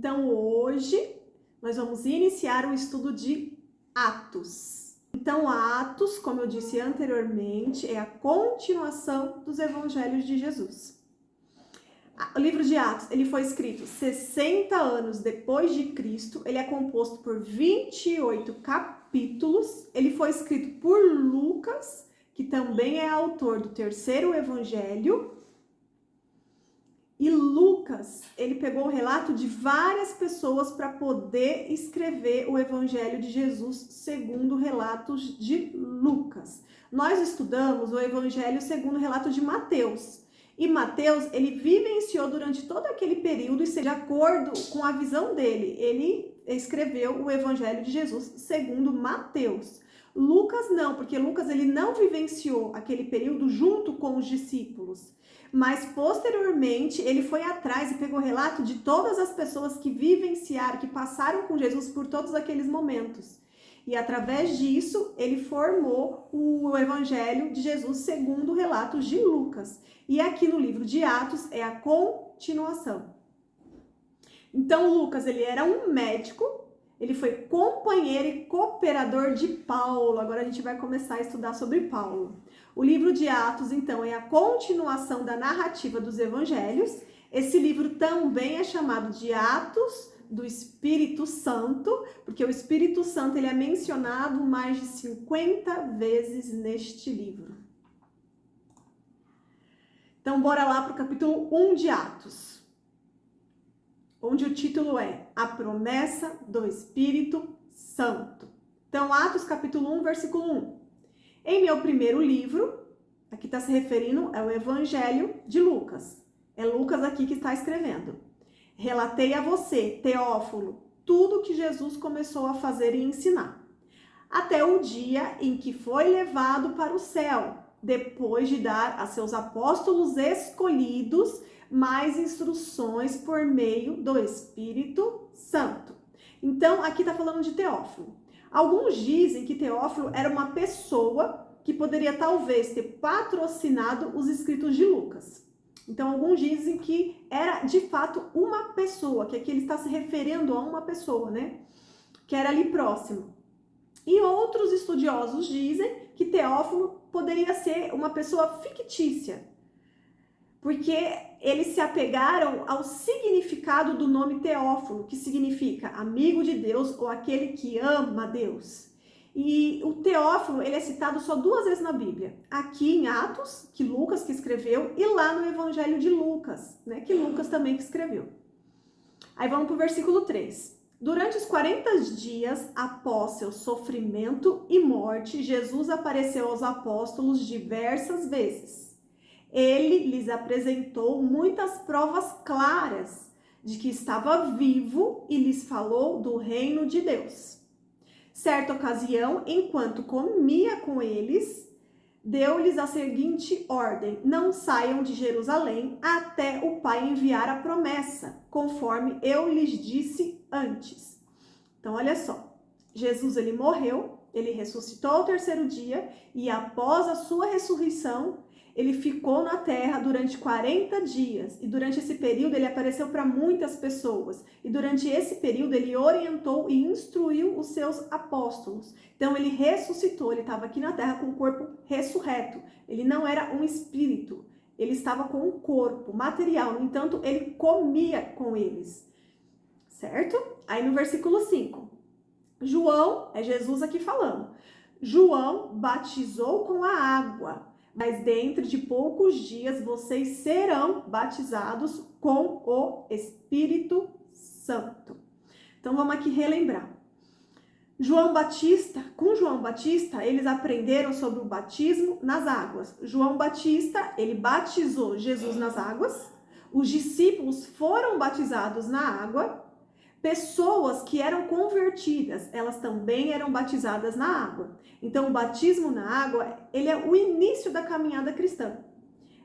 Então, hoje, nós vamos iniciar o estudo de Atos. Então, Atos, como eu disse anteriormente, é a continuação dos evangelhos de Jesus. O livro de Atos, ele foi escrito 60 anos depois de Cristo, ele é composto por 28 capítulos, ele foi escrito por Lucas, que também é autor do terceiro evangelho. E Lucas, ele pegou o relato de várias pessoas para poder escrever o Evangelho de Jesus segundo relatos de Lucas. Nós estudamos o Evangelho segundo o relato de Mateus. E Mateus, ele vivenciou durante todo aquele período e, de acordo com a visão dele, ele escreveu o Evangelho de Jesus segundo Mateus. Lucas não, porque Lucas ele não vivenciou aquele período junto com os discípulos. Mas posteriormente ele foi atrás e pegou relato de todas as pessoas que vivenciaram, que passaram com Jesus por todos aqueles momentos. E através disso ele formou o Evangelho de Jesus segundo relatos de Lucas. E aqui no livro de Atos é a continuação. Então Lucas ele era um médico, ele foi companheiro e cooperador de Paulo. Agora a gente vai começar a estudar sobre Paulo. O livro de Atos, então, é a continuação da narrativa dos evangelhos. Esse livro também é chamado de Atos do Espírito Santo, porque o Espírito Santo ele é mencionado mais de 50 vezes neste livro. Então, bora lá para o capítulo 1 de Atos, onde o título é A Promessa do Espírito Santo. Então, Atos capítulo 1, versículo 1. Em meu primeiro livro, aqui está se referindo ao Evangelho de Lucas. É Lucas aqui que está escrevendo. Relatei a você, Teófilo, tudo que Jesus começou a fazer e ensinar, até o dia em que foi levado para o céu, depois de dar a seus apóstolos escolhidos mais instruções por meio do Espírito Santo. Então, aqui está falando de Teófilo. Alguns dizem que Teófilo era uma pessoa que poderia talvez ter patrocinado os escritos de Lucas. Então, alguns dizem que era de fato uma pessoa, que aqui ele está se referindo a uma pessoa, né? Que era ali próximo. E outros estudiosos dizem que Teófilo poderia ser uma pessoa fictícia, porque eles se apegaram ao significado do nome Teófilo, que significa amigo de Deus ou aquele que ama Deus. E o Teófilo, ele é citado só 2 vezes na Bíblia. Aqui em Atos, que Lucas que escreveu, e lá no Evangelho de Lucas, né, que Lucas também que escreveu. Aí vamos para o versículo 3. Durante os 40 dias após seu sofrimento e morte, Jesus apareceu aos apóstolos diversas vezes. Ele lhes apresentou muitas provas claras de que estava vivo e lhes falou do reino de Deus. Certa ocasião, enquanto comia com eles, deu-lhes a seguinte ordem: não saiam de Jerusalém até o Pai enviar a promessa, conforme eu lhes disse antes. Então, olha só, Jesus ele morreu, ele ressuscitou ao 3º dia e após a sua ressurreição, ele ficou na terra durante 40 dias e durante esse período ele apareceu para muitas pessoas e durante esse período ele orientou e instruiu os seus apóstolos. Então ele ressuscitou, ele estava aqui na terra com o corpo ressurreto, ele não era um espírito, ele estava com um corpo material, no entanto ele comia com eles, certo? Aí no versículo 5, João, é Jesus aqui falando, João batizou com a água, mas dentro de poucos dias vocês serão batizados com o Espírito Santo. Então vamos aqui relembrar. Com João Batista, eles aprenderam sobre o batismo nas águas. João Batista, ele batizou Jesus nas águas. Os discípulos foram batizados na água. Pessoas que eram convertidas, elas também eram batizadas na água. Então, o batismo na água, ele é o início da caminhada cristã.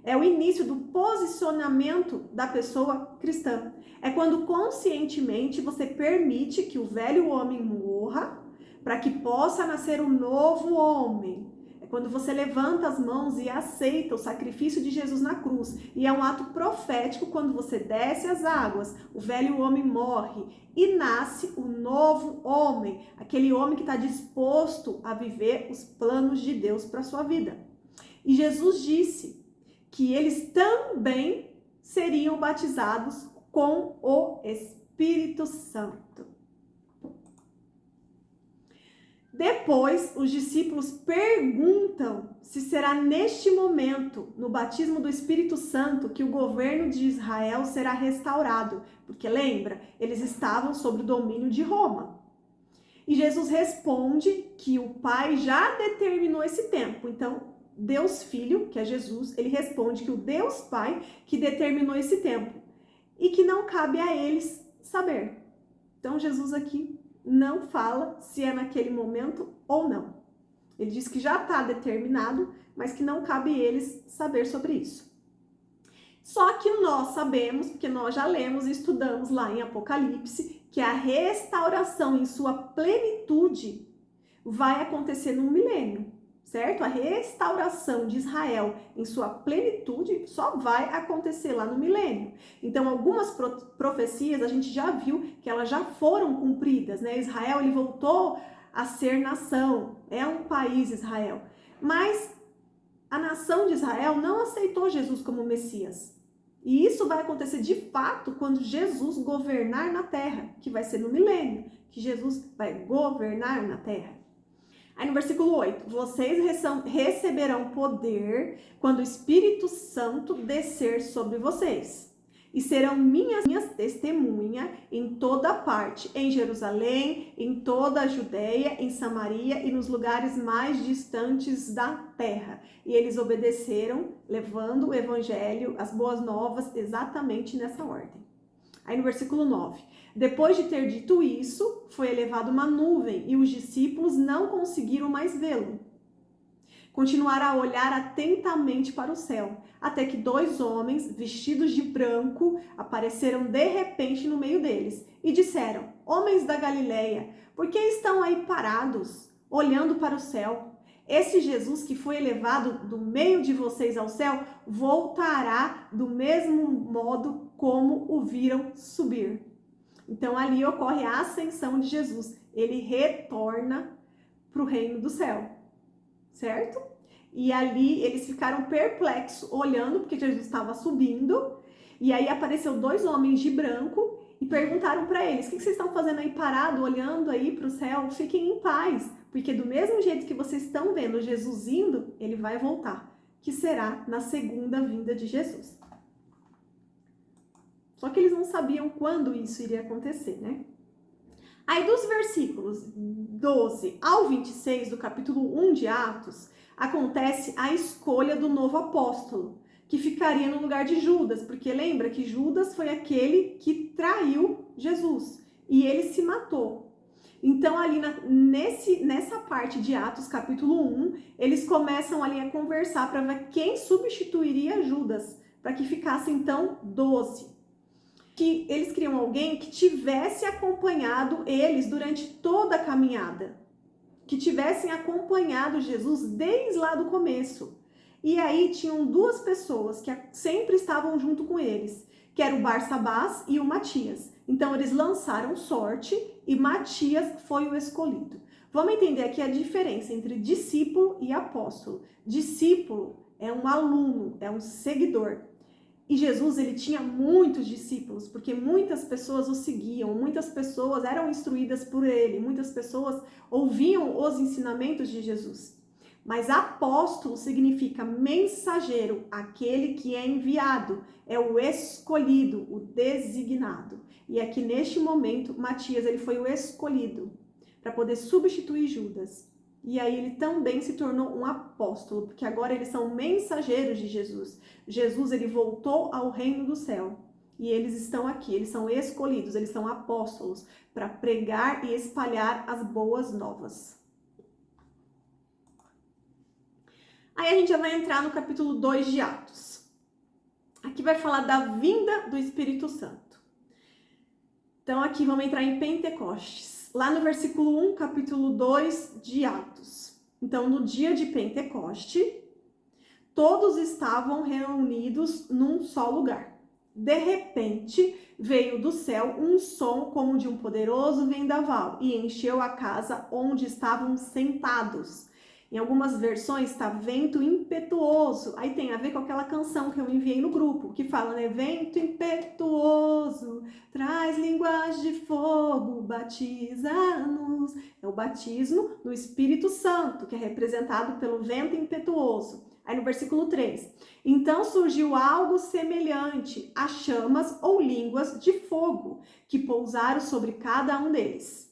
É o início do posicionamento da pessoa cristã. É quando conscientemente você permite que o velho homem morra para que possa nascer um novo homem. quando você levanta as mãos e aceita o sacrifício de Jesus na cruz. E é um ato profético quando você desce as águas, o velho homem morre e nasce o novo homem, aquele homem que está disposto a viver os planos de Deus para a sua vida. E Jesus disse que eles também seriam batizados com o Espírito Santo. Depois, os discípulos perguntam se será neste momento, no batismo do Espírito Santo, que o governo de Israel será restaurado. Porque lembra, eles estavam sob o domínio de Roma. E Jesus responde que o Pai já determinou esse tempo. Então, Deus Filho, que é Jesus, ele responde que o Deus Pai que determinou esse tempo. E que não cabe a eles saber. Então, Jesus aqui não fala se é naquele momento ou não. Ele diz que já está determinado, mas que não cabe eles saber sobre isso. Só que nós sabemos, porque nós já lemos e estudamos lá em Apocalipse, que a restauração em sua plenitude vai acontecer no milênio, certo? A restauração de Israel em sua plenitude só vai acontecer lá no milênio. Então, algumas profecias a gente já viu que elas já foram cumpridas, né? Israel, ele voltou a ser nação, é um país Israel. Mas a nação de Israel não aceitou Jesus como Messias. E isso vai acontecer de fato quando Jesus governar na terra, que vai ser no milênio, que Jesus vai governar na terra. Aí no versículo 8, vocês receberão poder quando o Espírito Santo descer sobre vocês. E serão minhas testemunhas em toda parte, em Jerusalém, em toda a Judéia, em Samaria e nos lugares mais distantes da terra. E eles obedeceram, levando o evangelho, as boas novas, exatamente nessa ordem. Aí no versículo 9, depois de ter dito isso, foi elevada uma nuvem e os discípulos não conseguiram mais vê-lo. Continuaram a olhar atentamente para o céu, até que 2 homens vestidos de branco apareceram de repente no meio deles e disseram: homens da Galileia, por que estão aí parados, olhando para o céu? Esse Jesus que foi elevado do meio de vocês ao céu, voltará do mesmo modo como o viram subir. Então ali ocorre a ascensão de Jesus. Ele retorna para o reino do céu, certo? E ali eles ficaram perplexos, olhando, porque Jesus estava subindo. E aí apareceu 2 homens de branco e perguntaram para eles: o que vocês estão fazendo aí parado, olhando aí para o céu? Fiquem em paz, porque do mesmo jeito que vocês estão vendo Jesus indo, ele vai voltar, que será na segunda vinda de Jesus. Só que eles não sabiam quando isso iria acontecer, né? Aí dos versículos 12 ao 26 do capítulo 1 de Atos, acontece a escolha do novo apóstolo, que ficaria no lugar de Judas, porque lembra que Judas foi aquele que traiu Jesus e ele se matou. Então ali nessa parte de Atos capítulo 1, eles começam ali a conversar para ver quem substituiria Judas, para que ficasse então 12. Que eles queriam alguém que tivesse acompanhado eles durante toda a caminhada, que tivessem acompanhado Jesus desde lá do começo. E aí tinham 2 pessoas que sempre estavam junto com eles, que era o Barsabás e o Matias. Então eles lançaram sorte e Matias foi o escolhido. Vamos entender aqui a diferença entre discípulo e apóstolo. Discípulo é um aluno, é um seguidor. E Jesus, ele tinha muitos discípulos, porque muitas pessoas o seguiam, muitas pessoas eram instruídas por ele, muitas pessoas ouviam os ensinamentos de Jesus. Mas apóstolo significa mensageiro, aquele que é enviado, é o escolhido, o designado. E aqui neste momento, Matias, ele foi o escolhido para poder substituir Judas. E aí ele também se tornou um apóstolo, porque agora eles são mensageiros de Jesus. Jesus, ele voltou ao reino do céu. E eles estão aqui, eles são escolhidos, eles são apóstolos para pregar e espalhar as boas novas. Aí a gente já vai entrar no capítulo 2 de Atos. Aqui vai falar da vinda do Espírito Santo. Então aqui vamos entrar em Pentecostes. Lá no versículo 1, capítulo 2 de Atos. Então, no dia de Pentecoste, todos estavam reunidos num só lugar. De repente, veio do céu um som como de um poderoso vendaval e encheu a casa onde estavam sentados. Em algumas versões está vento impetuoso. Aí tem a ver com aquela canção que eu enviei no grupo, que fala, né? Vento impetuoso, traz línguas de fogo, batiza-nos. É o batismo no Espírito Santo, que é representado pelo vento impetuoso. Aí no versículo 3, então surgiu algo semelhante a chamas ou línguas de fogo, que pousaram sobre cada um deles.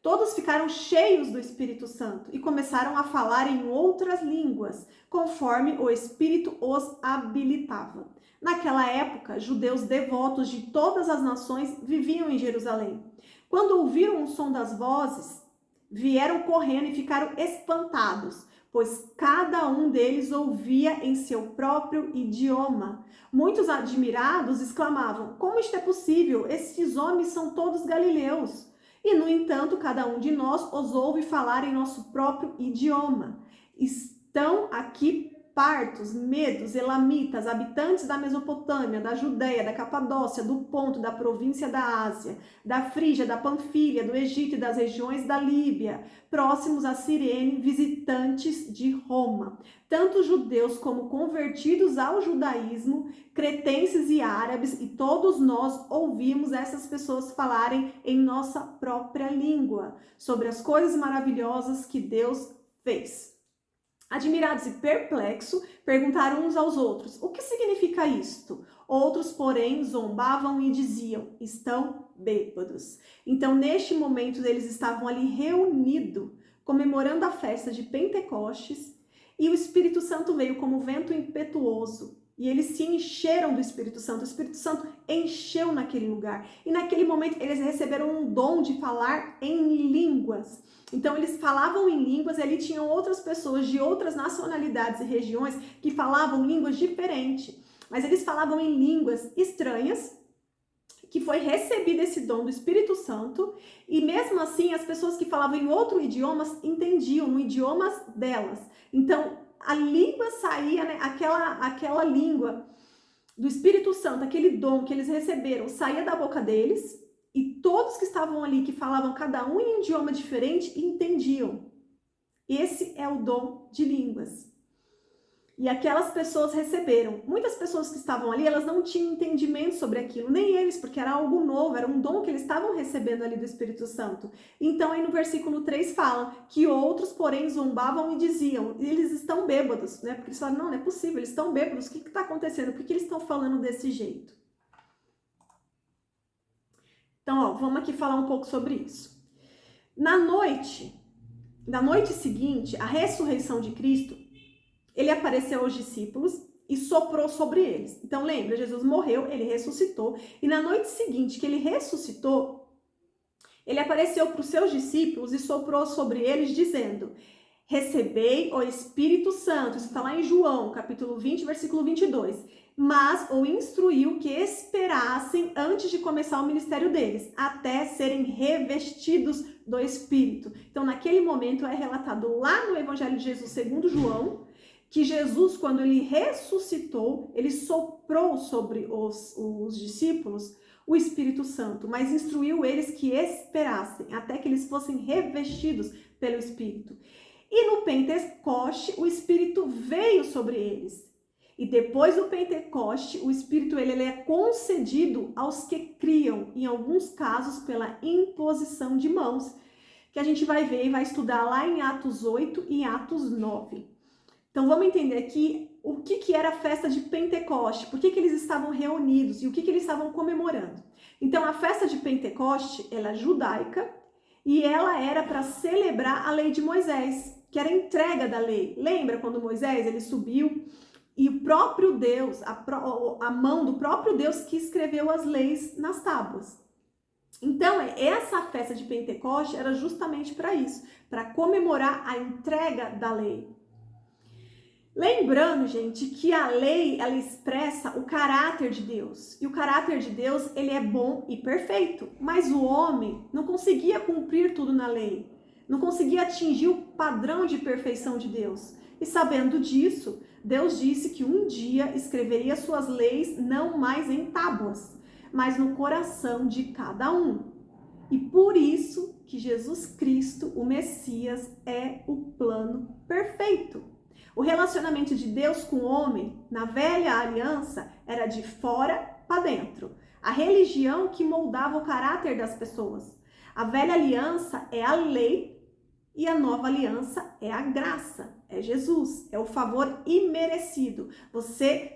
Todos ficaram cheios do Espírito Santo e começaram a falar em outras línguas, conforme o Espírito os habilitava. Naquela época, judeus devotos de todas as nações viviam em Jerusalém. Quando ouviram o som das vozes, vieram correndo e ficaram espantados, pois cada um deles ouvia em seu próprio idioma. Muitos admirados exclamavam, como isto é possível? Esses homens são todos galileus. E, no entanto, cada um de nós os ouve falar em nosso próprio idioma. Estão aqui partos, medos, elamitas, habitantes da Mesopotâmia, da Judéia, da Capadócia, do Ponto, da província da Ásia, da Frígia, da Panfilha, do Egito e das regiões da Líbia, próximos a Cirene, visitantes de Roma. Tanto judeus como convertidos ao judaísmo, cretenses e árabes, e todos nós ouvimos essas pessoas falarem em nossa própria língua, sobre as coisas maravilhosas que Deus fez. Admirados e perplexos, perguntaram uns aos outros, o que significa isto? Outros, porém, zombavam e diziam, estão bêbados. Então, neste momento, eles estavam ali reunidos, comemorando a festa de Pentecostes, e o Espírito Santo veio como vento impetuoso, e eles se encheram do Espírito Santo. O Espírito Santo encheu naquele lugar, e naquele momento eles receberam um dom de falar em línguas. Então, eles falavam em línguas e ali tinham outras pessoas de outras nacionalidades e regiões que falavam línguas diferentes. Mas eles falavam em línguas estranhas, que foi recebido esse dom do Espírito Santo. E mesmo assim, as pessoas que falavam em outro idioma entendiam no idioma delas. Então, a língua saía, né, aquela língua do Espírito Santo, aquele dom que eles receberam, saía da boca deles. E todos que estavam ali, que falavam cada um em um idioma diferente, entendiam. Esse é o dom de línguas. E aquelas pessoas receberam. Muitas pessoas que estavam ali, elas não tinham entendimento sobre aquilo, nem eles, porque era algo novo, era um dom que eles estavam recebendo ali do Espírito Santo. Então, aí no versículo 3 fala que outros, porém, zombavam e diziam, eles estão bêbados, né? Porque eles falaram, não é possível, eles estão bêbados, o que está acontecendo? Por que eles estão falando desse jeito? Então, ó, vamos aqui falar um pouco sobre isso. Na noite seguinte, a ressurreição de Cristo, ele apareceu aos discípulos e soprou sobre eles. Então, lembra, Jesus morreu, ele ressuscitou, e na noite seguinte que ele ressuscitou, ele apareceu para os seus discípulos e soprou sobre eles, dizendo, recebei o Espírito Santo. Isso está lá em João, capítulo 20, versículo 22. Mas o instruiu que esperassem antes de começar o ministério deles, até serem revestidos do Espírito. Então, naquele momento, é relatado lá no Evangelho de Jesus, segundo João, que Jesus, quando ele ressuscitou, ele soprou sobre os discípulos o Espírito Santo, mas instruiu eles que esperassem, até que eles fossem revestidos pelo Espírito. E no Pentecoste, o Espírito veio sobre eles. E depois do Pentecoste, o Espírito ele é concedido aos que criam, em alguns casos pela imposição de mãos, que a gente vai ver e vai estudar lá em Atos 8 e Atos 9. Então vamos entender aqui o que era a festa de Pentecoste, por que eles estavam reunidos e o que eles estavam comemorando. Então a festa de Pentecoste, ela é judaica e ela era para celebrar a lei de Moisés, que era a entrega da lei. Lembra quando Moisés ele subiu e o próprio Deus, a mão do próprio Deus que escreveu as leis nas tábuas. Então, essa festa de Pentecoste era justamente para isso, para comemorar a entrega da lei. Lembrando, gente, que a lei, ela expressa o caráter de Deus. E o caráter de Deus, ele é bom e perfeito. Mas o homem não conseguia cumprir tudo na lei. não conseguia atingir o padrão de perfeição de Deus. E sabendo disso, Deus disse que um dia escreveria suas leis não mais em tábuas, mas no coração de cada um. E por isso que Jesus Cristo, o Messias, é o plano perfeito. O relacionamento de Deus com o homem, na velha aliança, era de fora para dentro. A religião que moldava o caráter das pessoas. A velha aliança é a lei e a nova aliança é a graça, é Jesus, é o favor imerecido.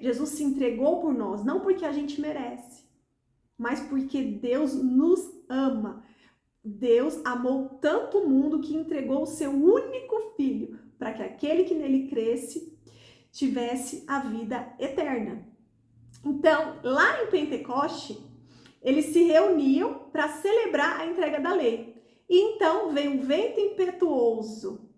Jesus se entregou por nós, não porque a gente merece, mas porque Deus nos ama. Deus amou tanto o mundo que entregou o seu único filho para que aquele que nele cresce tivesse a vida eterna. Então, lá em Pentecoste, eles se reuniam para celebrar a entrega da lei. E então veio um vento impetuoso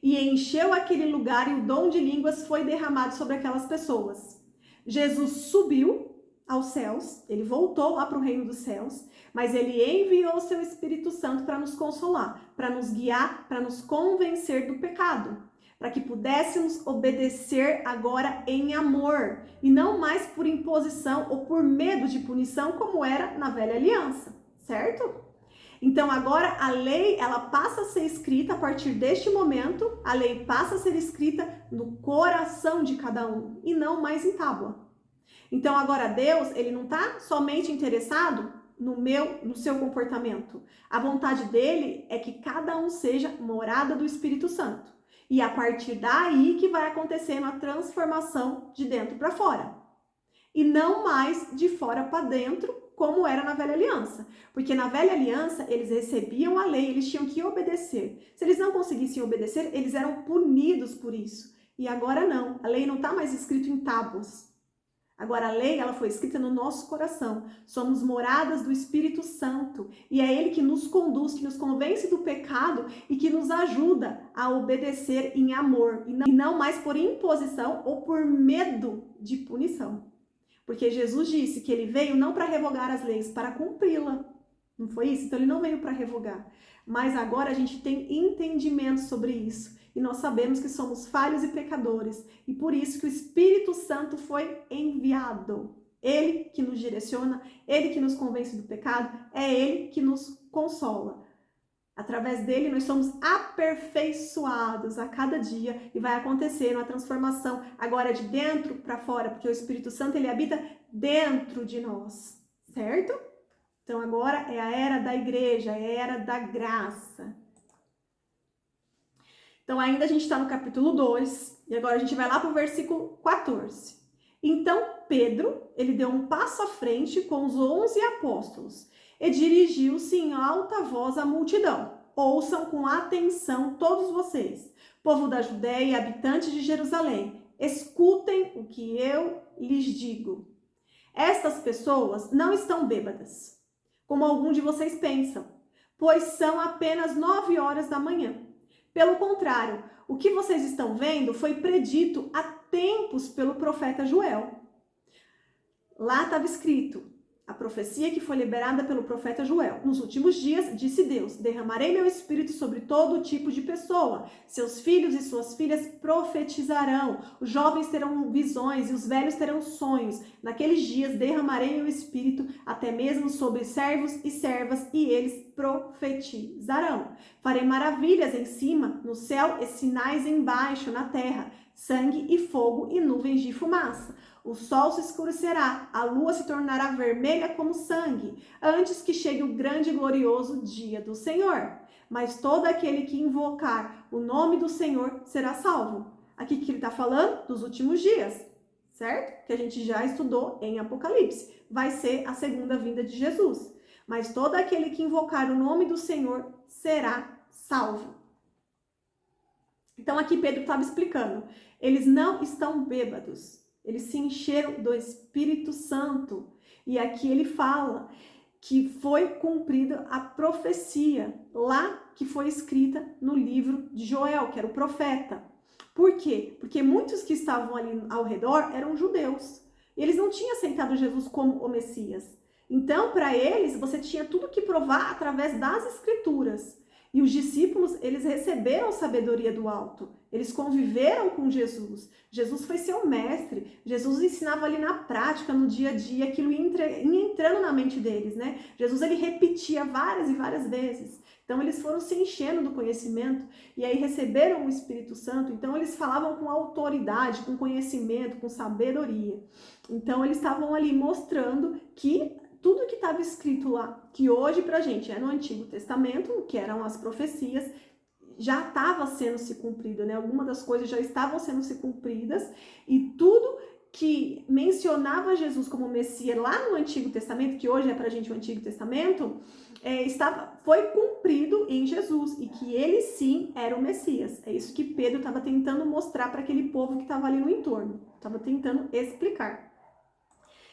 e encheu aquele lugar e o dom de línguas foi derramado sobre aquelas pessoas. Jesus subiu aos céus, ele voltou lá para o reino dos céus, mas ele enviou o seu Espírito Santo para nos consolar, para nos guiar, para nos convencer do pecado, para que pudéssemos obedecer agora em amor e não mais por imposição ou por medo de punição como era na velha aliança, certo? Então agora a lei, ela passa a ser escrita a partir deste momento, a lei passa a ser escrita no coração de cada um e não mais em tábua. Então agora Deus, ele não está somente interessado no seu comportamento. A vontade dele é que cada um seja morada do Espírito Santo. E a partir daí que vai acontecendo a transformação de dentro para fora. E não mais de fora para dentro, como era na velha aliança. Porque na velha aliança, eles recebiam a lei, eles tinham que obedecer. Se eles não conseguissem obedecer, eles eram punidos por isso. E agora não, a lei não está mais escrita em tábuas. Agora a lei, ela foi escrita no nosso coração. Somos moradas do Espírito Santo. E é ele que nos conduz, que nos convence do pecado e que nos ajuda a obedecer em amor. E não mais por imposição ou por medo de punição. Porque Jesus disse que ele veio não para revogar as leis, para cumpri-la. Não foi isso? Então ele não veio para revogar. Mas agora a gente tem entendimento sobre isso. E nós sabemos que somos falhos e pecadores. E por isso que o Espírito Santo foi enviado. Ele que nos direciona, ele que nos convence do pecado, é ele que nos consola. Através dele nós somos aperfeiçoados a cada dia e vai acontecer uma transformação agora de dentro para fora, porque o Espírito Santo ele habita dentro de nós, certo? Então agora é a era da igreja, é a era da graça. Então ainda a gente está no capítulo 2 e agora a gente vai lá para o versículo 14. Então Pedro, ele deu um passo à frente com os 11 apóstolos e dirigiu-se em alta voz à multidão. Ouçam com atenção todos vocês, povo da Judéia e habitantes de Jerusalém. Escutem o que eu lhes digo. Estas pessoas não estão bêbadas, como algum de vocês pensam, pois são apenas 9 horas da manhã. Pelo contrário, o que vocês estão vendo foi predito há tempos pelo profeta Joel. Lá estava escrito, a profecia que foi liberada pelo profeta Joel. Nos últimos dias, disse Deus, derramarei meu espírito sobre todo tipo de pessoa. Seus filhos e suas filhas profetizarão. Os jovens terão visões e os velhos terão sonhos. Naqueles dias, derramarei meu espírito até mesmo sobre servos e servas e eles profetizarão. Farei maravilhas em cima, no céu, e sinais embaixo, na terra. Sangue e fogo e nuvens de fumaça. O sol se escurecerá, a lua se tornará vermelha como sangue, antes que chegue o grande e glorioso dia do Senhor. Mas todo aquele que invocar o nome do Senhor será salvo. Aqui que ele está falando dos últimos dias, certo? Que a gente já estudou em Apocalipse. Vai ser a segunda vinda de Jesus. Mas todo aquele que invocar o nome do Senhor será salvo. Então aqui Pedro estava explicando. Eles não estão bêbados. Eles se encheram do Espírito Santo. E aqui ele fala que foi cumprida a profecia lá que foi escrita no livro de Joel, que era o profeta. Por quê? Porque muitos que estavam ali ao redor eram judeus. E eles não tinham aceitado Jesus como o Messias. Então, para eles, você tinha tudo que provar através das Escrituras. E os discípulos, eles receberam sabedoria do alto. Eles conviveram com Jesus. Jesus foi seu mestre. Jesus ensinava ali na prática, no dia a dia, aquilo ia entrando na mente deles, né? Jesus, ele repetia várias e várias vezes. Então, eles foram se enchendo do conhecimento e aí receberam o Espírito Santo. Então, eles falavam com autoridade, com conhecimento, com sabedoria. Então, eles estavam ali mostrando que tudo que estava escrito lá, que hoje pra gente é no Antigo Testamento, que eram as profecias, já estava sendo se cumprido, né? Algumas das coisas já estavam sendo se cumpridas e tudo que mencionava Jesus como Messias lá no Antigo Testamento, que hoje é pra gente o Antigo Testamento, foi cumprido em Jesus e que ele sim era o Messias. É isso que Pedro estava tentando mostrar para aquele povo que estava ali no entorno, estava tentando explicar.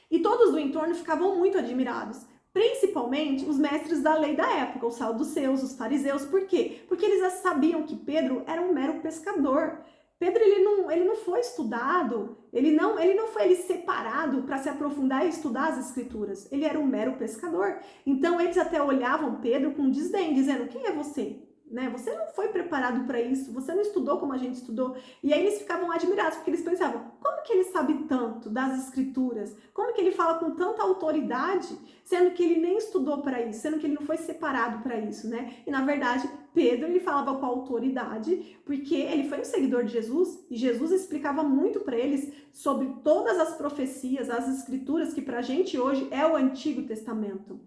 E todos do entorno ficavam muito admirados, principalmente os mestres da lei da época, os saduceus, os fariseus. Por quê? Porque eles já sabiam que Pedro era um mero pescador. Pedro, ele não foi estudado, ele não foi separado para se aprofundar e estudar as escrituras. Ele era um mero pescador. Então, eles até olhavam Pedro com desdém, dizendo, quem é você? Né? Você não foi preparado para isso, você não estudou como a gente estudou. E aí eles ficavam admirados, porque eles pensavam, como que ele sabe tanto das escrituras? Como que ele fala com tanta autoridade, sendo que ele nem estudou para isso, sendo que ele não foi separado para isso, né? E na verdade, Pedro, ele falava com autoridade, porque ele foi um seguidor de Jesus, e Jesus explicava muito para eles sobre todas as profecias, as escrituras, que pra gente hoje é o Antigo Testamento.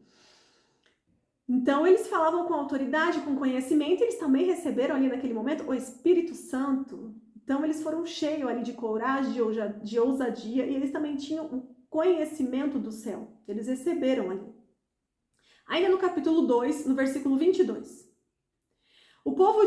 Então, eles falavam com autoridade, com conhecimento, e eles também receberam ali naquele momento o Espírito Santo. Então, eles foram cheios ali de coragem, de ousadia, e eles também tinham o conhecimento do céu. Eles receberam ali. Ainda no capítulo 2, no versículo 22. O povo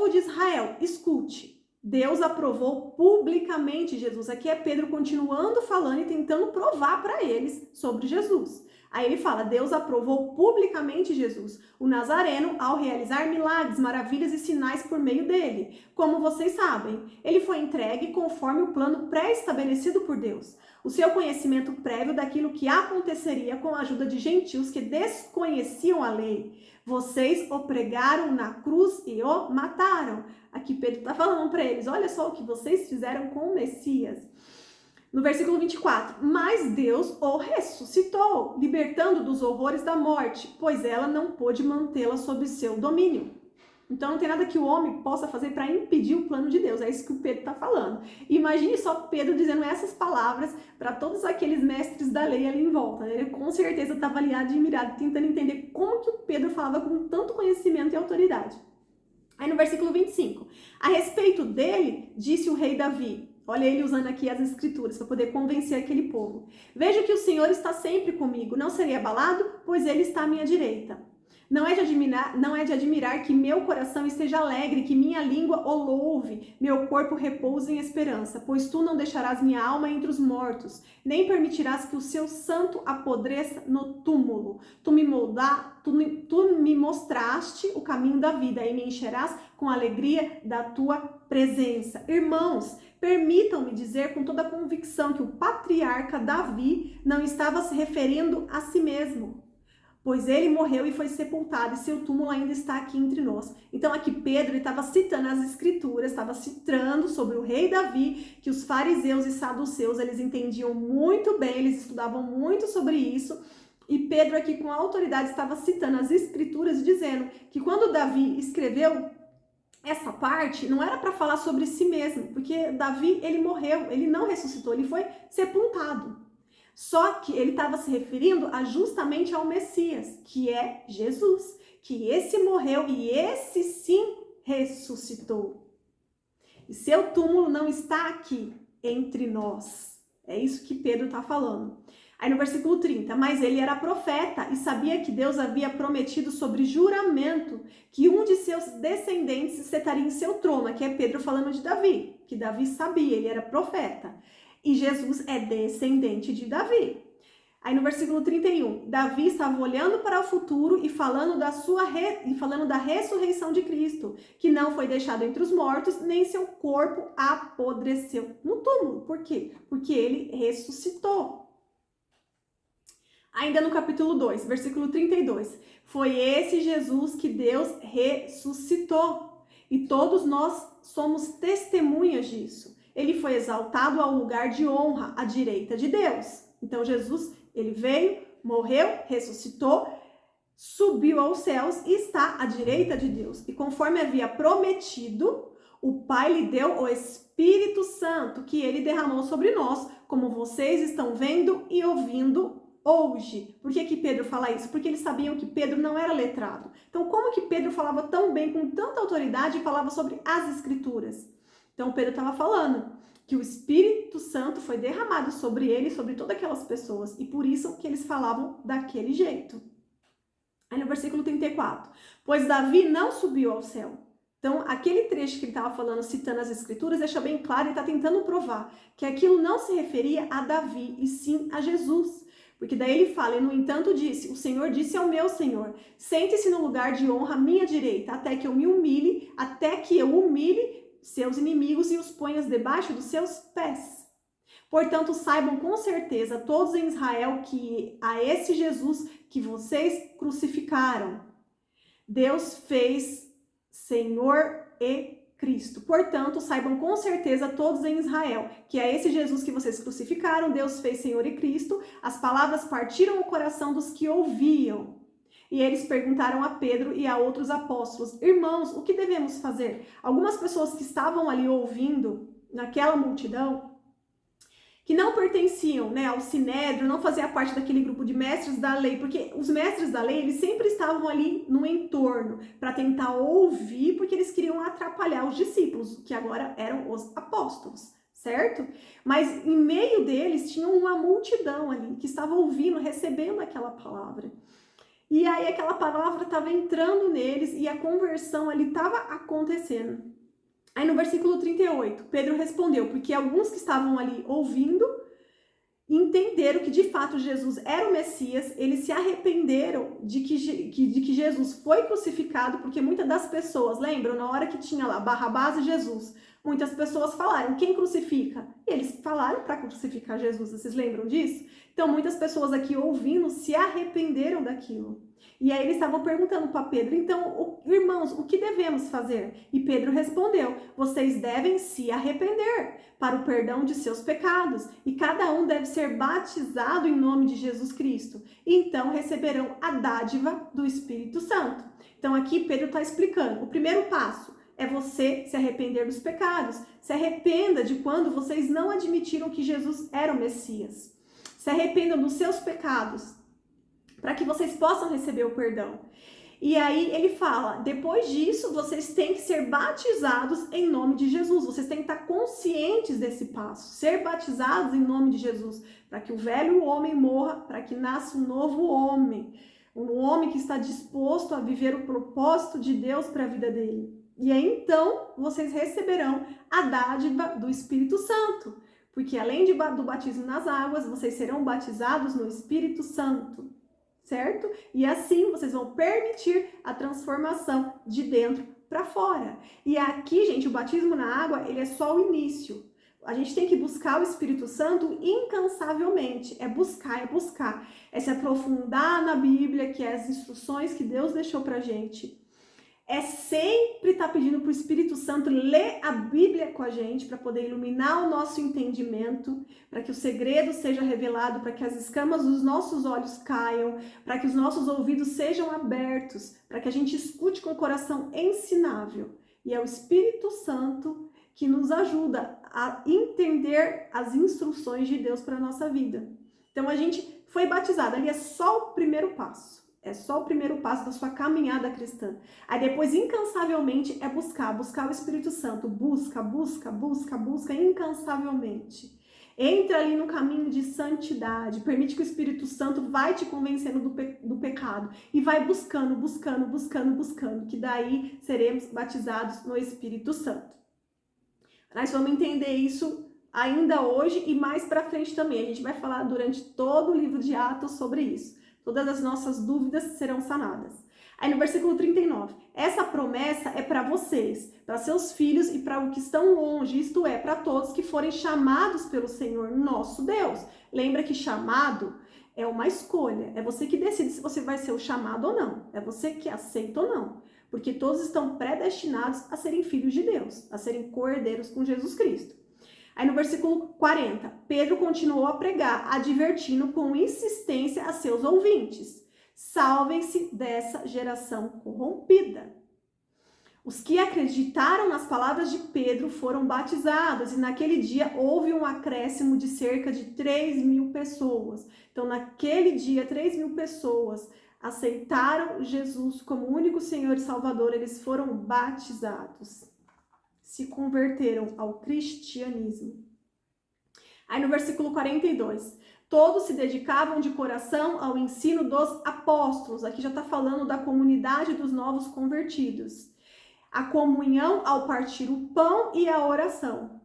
de Israel, escute. Deus aprovou publicamente Jesus. Aqui é Pedro continuando falando e tentando provar para eles sobre Jesus. Aí ele fala, Deus aprovou publicamente Jesus, o Nazareno, ao realizar milagres, maravilhas e sinais por meio dele. Como vocês sabem, ele foi entregue conforme o plano pré-estabelecido por Deus. O seu conhecimento prévio daquilo que aconteceria com a ajuda de gentios que desconheciam a lei. Vocês o pregaram na cruz e o mataram. Aqui Pedro está falando para eles, olha só o que vocês fizeram com o Messias. No versículo 24, mas Deus o ressuscitou, libertando dos horrores da morte, pois ela não pôde mantê-la sob seu domínio. Então não tem nada que o homem possa fazer para impedir o plano de Deus, é isso que o Pedro está falando. Imagine só Pedro dizendo essas palavras para todos aqueles mestres da lei ali em volta. Ele com certeza estava ali admirado, tentando entender como que o Pedro falava com tanto conhecimento e autoridade. Aí no versículo 25, a respeito dele, disse o rei Davi, olha ele usando aqui as escrituras para poder convencer aquele povo. Veja que o Senhor está sempre comigo, não serei abalado, pois ele está à minha direita. Não é de admirar que meu coração esteja alegre, que minha língua o louve, meu corpo repousa em esperança, pois tu não deixarás minha alma entre os mortos, nem permitirás que o seu santo apodreça no túmulo. Tu me mostraste o caminho da vida e me encherás com a alegria da tua presença. Irmãos, permitam-me dizer com toda a convicção que o patriarca Davi não estava se referindo a si mesmo, pois ele morreu e foi sepultado, e seu túmulo ainda está aqui entre nós. Então aqui Pedro estava citando as escrituras, estava citando sobre o rei Davi, que os fariseus e saduceus, eles entendiam muito bem, eles estudavam muito sobre isso, e Pedro aqui com autoridade estava citando as escrituras, dizendo que quando Davi escreveu essa parte, não era para falar sobre si mesmo, porque Davi, ele morreu, ele não ressuscitou, ele foi sepultado. Só que ele estava se referindo justamente ao Messias, que é Jesus, que esse morreu e esse sim ressuscitou. E seu túmulo não está aqui entre nós. É isso que Pedro está falando. Aí no versículo 30, mas ele era profeta e sabia que Deus havia prometido sobre juramento que um de seus descendentes sentaria em seu trono. Aqui é Pedro falando de Davi, que Davi sabia, ele era profeta. E Jesus é descendente de Davi. Aí no versículo 31, Davi estava olhando para o futuro e falando da ressurreição de Cristo, que não foi deixado entre os mortos, nem seu corpo apodreceu no túmulo. Por quê? Porque ele ressuscitou. Ainda no capítulo 2, versículo 32. Foi esse Jesus que Deus ressuscitou. E todos nós somos testemunhas disso. Ele foi exaltado ao lugar de honra, à direita de Deus. Então Jesus, ele veio, morreu, ressuscitou, subiu aos céus e está à direita de Deus. E conforme havia prometido, o Pai lhe deu o Espírito Santo, que ele derramou sobre nós, como vocês estão vendo e ouvindo hoje. Por que Pedro fala isso? Porque eles sabiam que Pedro não era letrado. Então, como que Pedro falava tão bem, com tanta autoridade, e falava sobre as Escrituras? Então, Pedro estava falando que o Espírito Santo foi derramado sobre ele, sobre todas aquelas pessoas, e por isso que eles falavam daquele jeito. Aí no versículo 34, pois Davi não subiu ao céu. Então, aquele trecho que ele estava falando, citando as Escrituras, deixa bem claro, ele está tentando provar que aquilo não se referia a Davi, e sim a Jesus. Porque daí ele fala, e no entanto disse, o Senhor disse ao meu Senhor, sente-se no lugar de honra à minha direita, até que eu me humilhe, até que eu humilhe seus inimigos e os ponha debaixo dos seus pés. Portanto, saibam com certeza todos em Israel que a esse Jesus que vocês crucificaram, Deus fez Senhor e Cristo. Portanto, saibam com certeza todos em Israel que a esse Jesus que vocês crucificaram, Deus fez Senhor e Cristo. As palavras partiram o coração dos que ouviam. E eles perguntaram a Pedro e a outros apóstolos, irmãos, o que devemos fazer? Algumas pessoas que estavam ali ouvindo, naquela multidão, que não pertenciam, né, ao Sinédrio, não faziam parte daquele grupo de mestres da lei, porque os mestres da lei, eles sempre estavam ali no entorno para tentar ouvir, porque eles queriam atrapalhar os discípulos, que agora eram os apóstolos, certo? Mas em meio deles tinha uma multidão ali que estava ouvindo, recebendo aquela palavra. E aí aquela palavra estava entrando neles e a conversão ali estava acontecendo. Aí no versículo 38, Pedro respondeu, porque alguns que estavam ali ouvindo entenderam que de fato Jesus era o Messias, eles se arrependeram de que Jesus foi crucificado, porque muitas das pessoas, lembram, na hora que tinha lá Barrabás e Jesus, muitas pessoas falaram, quem crucifica? E eles falaram para crucificar Jesus, vocês lembram disso? Então muitas pessoas aqui ouvindo se arrependeram daquilo. E aí eles estavam perguntando para Pedro, então, irmãos, o que devemos fazer? E Pedro respondeu, vocês devem se arrepender para o perdão de seus pecados, e cada um deve ser batizado em nome de Jesus Cristo. E então receberão a dádiva do Espírito Santo. Então aqui Pedro está explicando, o primeiro passo é você se arrepender dos pecados. Se arrependa de quando vocês não admitiram que Jesus era o Messias. Se arrependam dos seus pecados, para que vocês possam receber o perdão. E aí ele fala, depois disso, vocês têm que ser batizados em nome de Jesus. Vocês têm que estar conscientes desse passo. Ser batizados em nome de Jesus, para que o velho homem morra, para que nasça um novo homem. Um homem que está disposto a viver o propósito de Deus para a vida dele. E aí então, vocês receberão a dádiva do Espírito Santo. Porque além do batismo nas águas, vocês serão batizados no Espírito Santo. Certo? E assim vocês vão permitir a transformação de dentro para fora. E aqui, gente, o batismo na água, ele é só o início. A gente tem que buscar o Espírito Santo incansavelmente. É buscar. É se aprofundar na Bíblia, que é as instruções que Deus deixou pra gente. É sempre estar pedindo para o Espírito Santo ler a Bíblia com a gente, para poder iluminar o nosso entendimento, para que o segredo seja revelado, para que as escamas dos nossos olhos caiam, para que os nossos ouvidos sejam abertos, para que a gente escute com o coração ensinável. E é o Espírito Santo que nos ajuda a entender as instruções de Deus para a nossa vida. Então a gente foi batizado, ali é só o primeiro passo. É só o primeiro passo da sua caminhada cristã. Aí depois, incansavelmente, é buscar o Espírito Santo. Busca incansavelmente. Entra ali no caminho de santidade. Permite que o Espírito Santo vai te convencendo do pecado. E vai buscando, que daí seremos batizados no Espírito Santo. Nós vamos entender isso ainda hoje e mais pra frente também. A gente vai falar durante todo o livro de Atos sobre isso. Todas as nossas dúvidas serão sanadas. Aí no versículo 39, essa promessa é para vocês, para seus filhos e para os que estão longe, isto é, para todos que forem chamados pelo Senhor nosso Deus. Lembra que chamado É uma escolha, é você que decide se você vai ser o chamado ou não, é você que aceita ou não, porque todos estão predestinados a serem filhos de Deus, a serem co-herdeiros com Jesus Cristo. Aí no versículo 40, Pedro continuou a pregar, advertindo com insistência a seus ouvintes: salvem-se dessa geração corrompida. Os que acreditaram nas palavras de Pedro foram batizados e naquele dia houve um acréscimo de cerca de 3.000 pessoas. Então, naquele dia, 3.000 pessoas aceitaram Jesus como único Senhor e Salvador. Eles foram batizados, se converteram ao cristianismo. Aí no versículo 42, todos se dedicavam de coração ao ensino dos apóstolos. Aqui já está falando da comunidade dos novos convertidos. A comunhão ao partir o pão e a oração.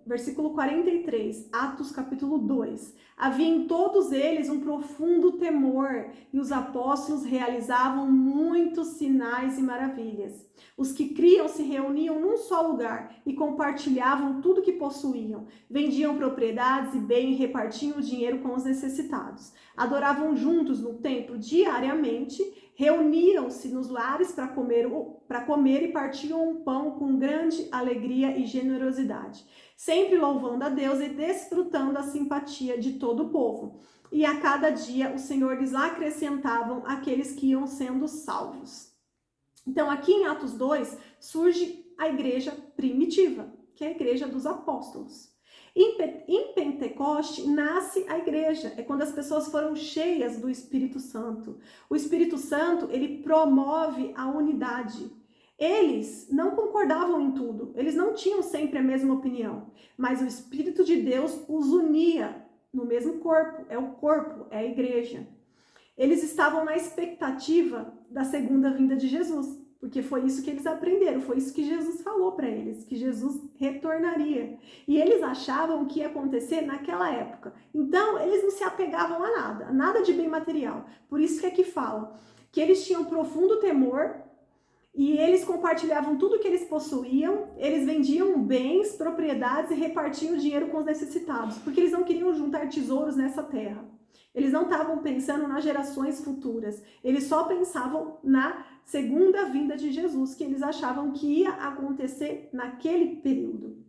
Versículo 43, Atos capítulo 2. Havia em todos eles um profundo temor e os apóstolos realizavam muitos sinais e maravilhas. Os que criam se reuniam num só lugar e compartilhavam tudo que possuíam. Vendiam propriedades e bens e repartiam o dinheiro com os necessitados. Adoravam juntos no templo diariamente, reuniam-se nos lares para comer e partiam o pão com grande alegria e generosidade, sempre louvando a Deus e desfrutando a simpatia de todo o povo. E a cada dia o Senhor lhes acrescentavam aqueles que iam sendo salvos. Então, aqui em Atos 2, surge a igreja primitiva, que é a igreja dos apóstolos. Em Pentecoste, nasce a igreja. É quando as pessoas foram cheias do Espírito Santo. O Espírito Santo, ele promove a unidade. Eles não concordavam em tudo. Eles não tinham sempre a mesma opinião. Mas o Espírito de Deus os unia no mesmo corpo. É o corpo, é a igreja. Eles estavam na expectativa da segunda vinda de Jesus, porque foi isso que eles aprenderam, foi isso que Jesus falou para eles, que Jesus retornaria. E eles achavam que ia acontecer naquela época. Então, eles não se apegavam a nada de bem material. Por isso que aqui fala que eles tinham profundo temor e eles compartilhavam tudo que eles possuíam, eles vendiam bens, propriedades e repartiam o dinheiro com os necessitados, porque eles não queriam juntar tesouros nessa terra. Eles não estavam pensando nas gerações futuras, eles só pensavam na segunda vinda de Jesus, que eles achavam que ia acontecer naquele período.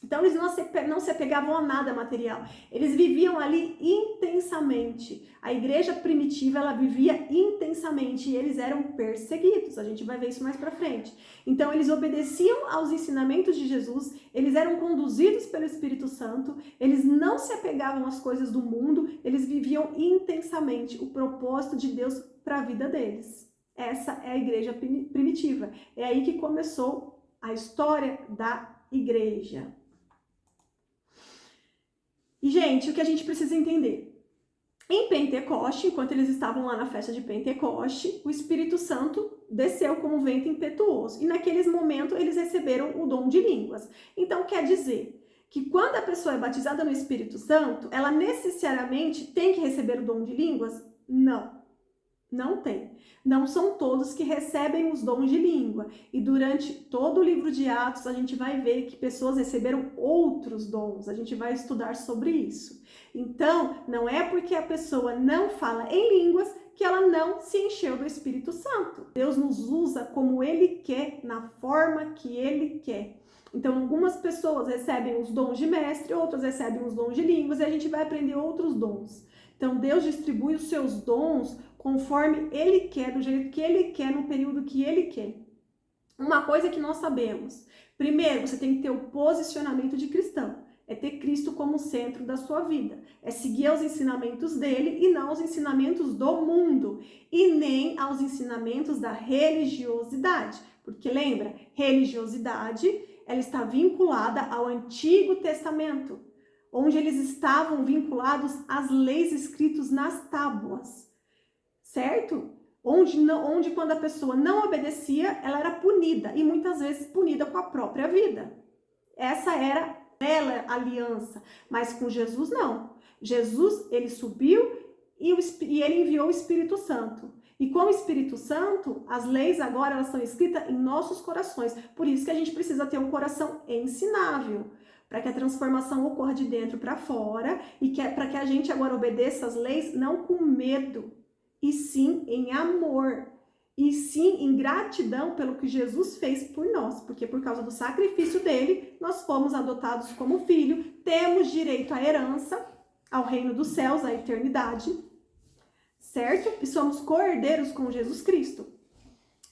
Então, eles não se apegavam a nada material, eles viviam ali intensamente. A igreja primitiva, ela vivia intensamente e eles eram perseguidos, a gente vai ver isso mais pra frente. Então, eles obedeciam aos ensinamentos de Jesus, eles eram conduzidos pelo Espírito Santo, eles não se apegavam às coisas do mundo, eles viviam intensamente o propósito de Deus para a vida deles. Essa é a igreja primitiva, é aí que começou a história da igreja. E, gente, o que a gente precisa entender? Em Pentecoste, enquanto eles estavam lá na festa de Pentecoste, o Espírito Santo desceu como um vento impetuoso. E naqueles momentos eles receberam o dom de línguas. Então, quer dizer que quando a pessoa é batizada no Espírito Santo, ela necessariamente tem que receber o dom de línguas? Não. Não tem. Não são todos que recebem os dons de língua. E durante todo o livro de Atos, a gente vai ver que pessoas receberam outros dons. A gente vai estudar sobre isso. Então, não é porque a pessoa não fala em línguas que ela não se encheu do Espírito Santo. Deus nos usa como Ele quer, na forma que Ele quer. Então, algumas pessoas recebem os dons de mestre, outras recebem os dons de línguas, e a gente vai aprender outros dons. Então, Deus distribui os seus dons conforme Ele quer, do jeito que Ele quer, no período que Ele quer. Uma coisa que nós sabemos: primeiro, você tem que ter o posicionamento de cristão. É ter Cristo como centro da sua vida. É seguir aos ensinamentos dele e não aos ensinamentos do mundo. E nem aos ensinamentos da religiosidade. Porque lembra, religiosidade, ela está vinculada ao Antigo Testamento, onde eles estavam vinculados às leis escritas nas tábuas. Certo? Onde quando a pessoa não obedecia, ela era punida. E muitas vezes punida com a própria vida. Essa era a aliança, mas com Jesus não. Jesus, ele subiu e ele enviou o Espírito Santo. E com o Espírito Santo, as leis agora elas são escritas em nossos corações. Por isso que a gente precisa ter um coração ensinável. para que a transformação ocorra de dentro para fora e para que a gente agora obedeça as leis não com medo, e sim em amor, e sim em gratidão pelo que Jesus fez por nós, porque por causa do sacrifício dele, nós fomos adotados como filho, temos direito à herança, ao reino dos céus, à eternidade, certo? E somos co-herdeiros com Jesus Cristo.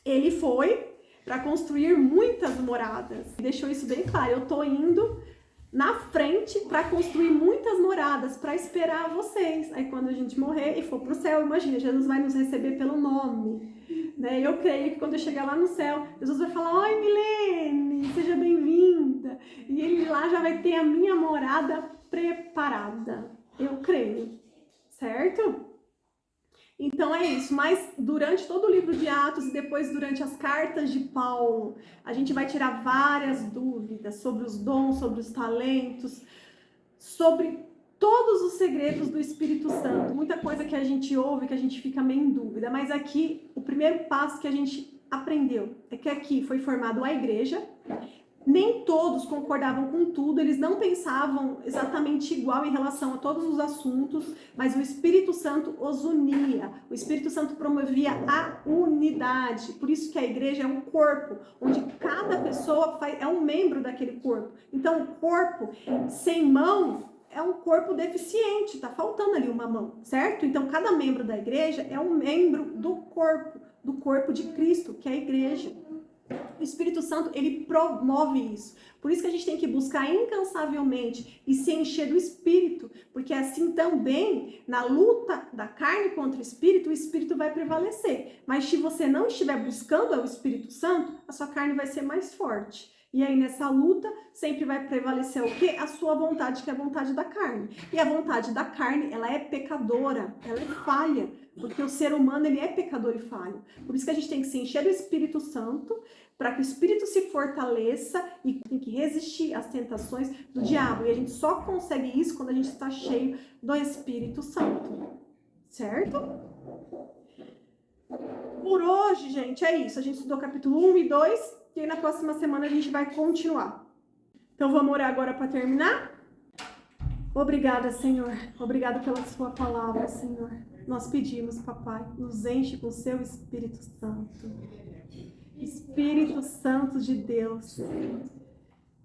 Ele foi para construir muitas moradas, deixou isso bem claro, eu tô indo na frente para construir muitas moradas, para esperar vocês. Aí quando a gente morrer e for pro céu, imagina, Jesus vai nos receber pelo nome, né? Eu creio que quando eu chegar lá no céu, Jesus vai falar: oi, Milene, seja bem-vinda. E ele lá já vai ter a minha morada preparada. Eu creio, certo? Então é isso, mas durante todo o livro de Atos e depois durante as cartas de Paulo, a gente vai tirar várias dúvidas sobre os dons, sobre os talentos, sobre todos os segredos do Espírito Santo. Muita coisa que a gente ouve, que a gente fica meio em dúvida, mas aqui o primeiro passo que a gente aprendeu é que aqui foi formada a igreja. Nem todos concordavam com tudo, eles não pensavam exatamente igual em relação a todos os assuntos, mas o Espírito Santo os unia, o Espírito Santo promovia a unidade. Por isso que a igreja é um corpo, onde cada pessoa é um membro daquele corpo. Então, o corpo sem mão é um corpo deficiente, tá faltando ali uma mão, certo? Então, cada membro da igreja é um membro do corpo de Cristo, que é a igreja. O Espírito Santo, ele promove isso. Por isso que a gente tem que buscar incansavelmente e se encher do Espírito, porque assim também, na luta da carne contra o Espírito vai prevalecer. Mas se você não estiver buscando o Espírito Santo, a sua carne vai ser mais forte. E aí, nessa luta, sempre vai prevalecer o quê? A sua vontade, que é a vontade da carne. E a vontade da carne, ela é pecadora, ela é falha, porque o ser humano, ele é pecador e falho. Por isso que a gente tem que se encher do Espírito Santo, para que o Espírito se fortaleça e tem que resistir às tentações do diabo. E a gente só consegue isso quando a gente está cheio do Espírito Santo. Certo? Por hoje, gente, é isso. A gente estudou capítulo 1 e 2. E aí na próxima semana a gente vai continuar. Então vamos orar agora para terminar? Obrigada, Senhor. Obrigada pela sua palavra, Senhor. Nós pedimos, papai, nos enche com o seu Espírito Santo. Espírito Santo de Deus.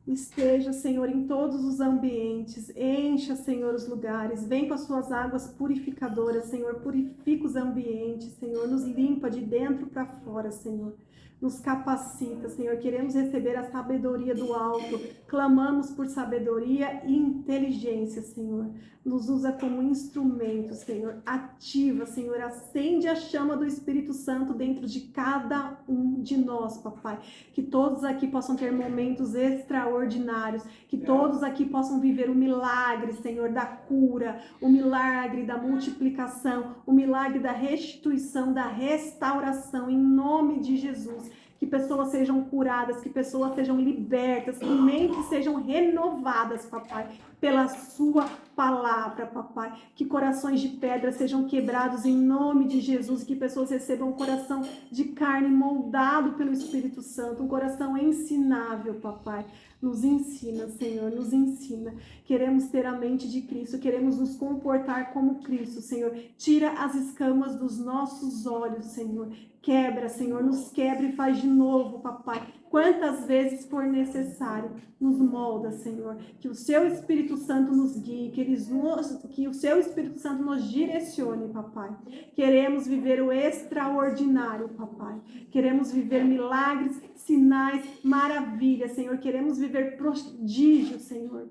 Esteja, Senhor, em todos os ambientes. Encha, Senhor, os lugares. Vem com as suas águas purificadoras, Senhor. Purifica os ambientes, Senhor. Nos limpa de dentro para fora, Senhor. Nos capacita, Senhor. Queremos receber a sabedoria do alto. Clamamos por sabedoria e inteligência, Senhor. Nos usa como instrumento, Senhor. Ativa, Senhor. Acende a chama do Espírito Santo dentro de cada um de nós, papai. Que todos aqui possam ter momentos extraordinários. Que todos aqui possam viver o milagre, Senhor, da cura. O milagre da multiplicação. O milagre da restituição, da restauração. Em nome de Jesus. Que pessoas sejam curadas, que pessoas sejam libertas, que mentes sejam renovadas, papai, pela sua palavra, papai. Que corações de pedra sejam quebrados em nome de Jesus, que pessoas recebam um coração de carne moldado pelo Espírito Santo, um coração ensinável, papai. Nos ensina, Senhor, nos ensina. Queremos ter a mente de Cristo, queremos nos comportar como Cristo, Senhor. Tira as escamas dos nossos olhos, Senhor. Quebra, Senhor, nos quebra e faz de novo, papai. Quantas vezes for necessário, nos molda, Senhor. Que o seu Espírito Santo nos guie, que o seu Espírito Santo nos direcione, papai. Queremos viver o extraordinário, papai. Queremos viver milagres, sinais, maravilhas, Senhor. Queremos viver prodígios, Senhor.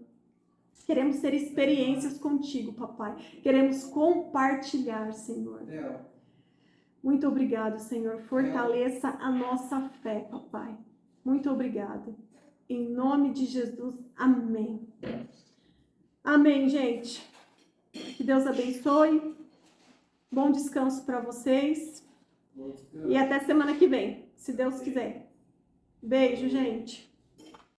Queremos ter experiências contigo, papai. Queremos compartilhar, Senhor. Muito obrigado, Senhor. Fortaleça a nossa fé, papai. Muito obrigada. Em nome de Jesus, amém. Amém, gente. Que Deus abençoe. Bom descanso para vocês. E até semana que vem, se Deus quiser. Beijo, gente.